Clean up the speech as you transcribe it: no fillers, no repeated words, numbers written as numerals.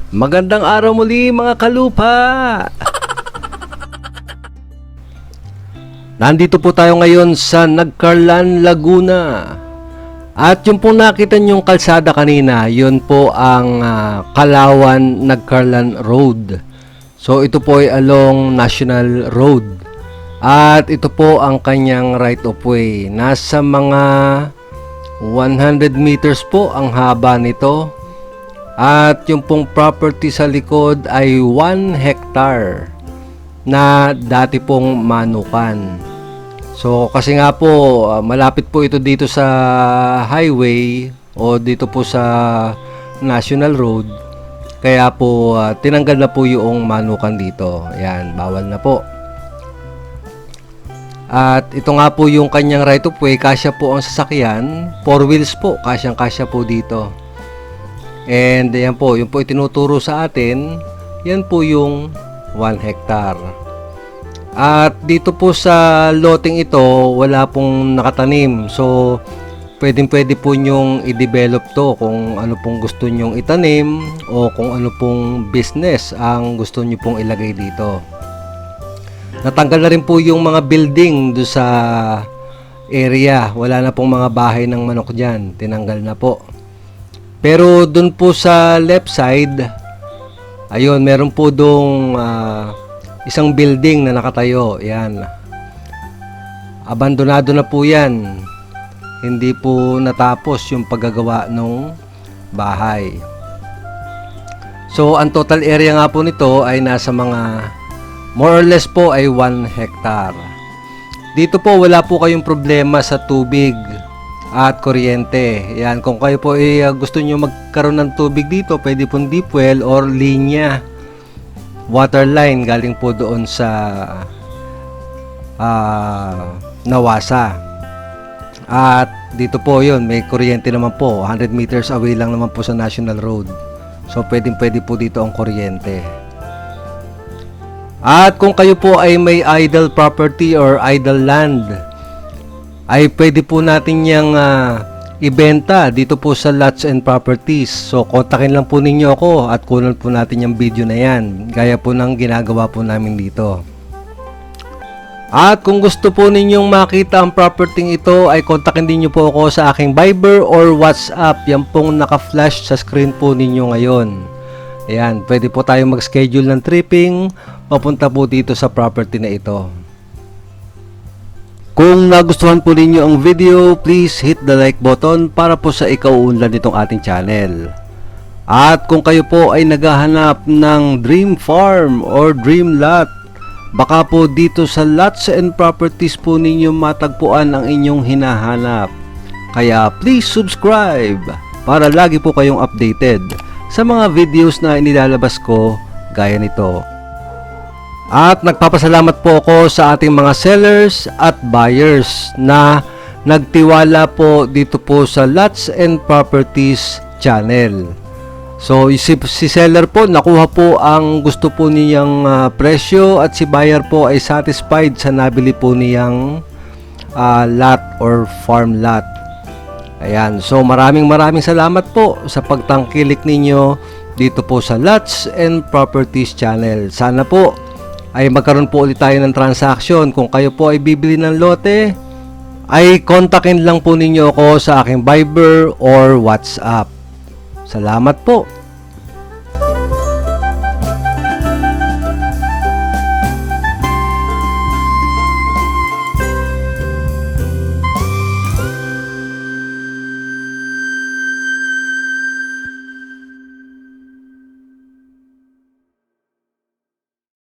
Magandang araw muli mga kalupa! Nandito po tayo ngayon sa Nagcarlan, Laguna. At yung pong nakita nyong kalsada kanina, yun po ang Kalawan Nagcarlan Road. So ito po ay along National Road. At ito po ang kanyang right of way. Nasa mga 100 meters po ang haba nito. At yung pong property sa likod ay 1 hectare na dati pong manukan. So kasi nga po malapit po ito dito sa highway o dito po sa National Road. Kaya po tinanggal na po yung manukan dito. Ayan, bawal na po. At ito nga po yung kanyang right of way. Kasya po ang sasakyan. 4 wheels po. Kasyang-kasya po dito. And yan po, yung po itinuturo sa atin, yan po yung 1 hectare. At dito po sa loting ito, wala pong nakatanim. So, pwede po nyong i-develop to kung ano pong gusto nyong itanim o kung ano pong business ang gusto nyo pong ilagay dito. Natanggal na rin po yung mga building do sa area. Wala na pong mga bahay ng manok dyan. Tinanggal na po. Pero dun po sa left side, ayun, meron po dong isang building na nakatayo. Yan. Abandonado na po yan. Hindi po natapos yung paggagawa ng bahay. So, ang total area nga po nito ay nasa mga, more or less po ay 1 hectare. Dito po wala po kayong problema sa tubig at kuryente. Yan, kung kayo po gusto nyo magkaroon ng tubig dito, pwede pong deep well or linya. Water line galing po doon sa Nawasa. At dito po yun, may kuryente naman po. 100 meters away lang naman po sa National Road. So pwede po dito ang kuryente. At kung kayo po ay may idle property or idle land, ay pwede po natin yung ibenta dito po sa Lots and Properties. So, kontakin lang po ninyo ako at kunan po natin yung video na yan. Gaya po ng ginagawa po namin dito. At kung gusto po ninyong makita ang property ito, ay kontakin din nyo po ako sa aking Viber or WhatsApp. Yan pong naka-flash sa screen po ninyo ngayon. Ayan, pwede po tayong mag-schedule ng tripping papunta po dito sa property na ito. Kung nagustuhan po ninyo ang video, please hit the like button para po sa ikauunlad nitong ating channel. At kung kayo po ay naghahanap ng dream farm or dream lot, baka po dito sa Lots and Properties po ninyo matagpuan ang inyong hinahanap. Kaya please subscribe para lagi po kayong updated sa mga videos na inilalabas ko gaya nito. At nagpapasalamat po ako sa ating mga sellers at buyers na nagtiwala po dito po sa Lots and Properties channel. So si seller po nakuha po ang gusto po niyang presyo at si buyer po ay satisfied sa nabili po niyang lot or farm lot. Ayan, so maraming salamat po sa pagtangkilik ninyo dito po sa Lots and Properties channel. Sana po ay magkaroon po ulit tayo ng transaction. Kung kayo po ay bibili ng lote, ay kontakin lang po ninyo ako sa aking Viber or WhatsApp. Salamat po.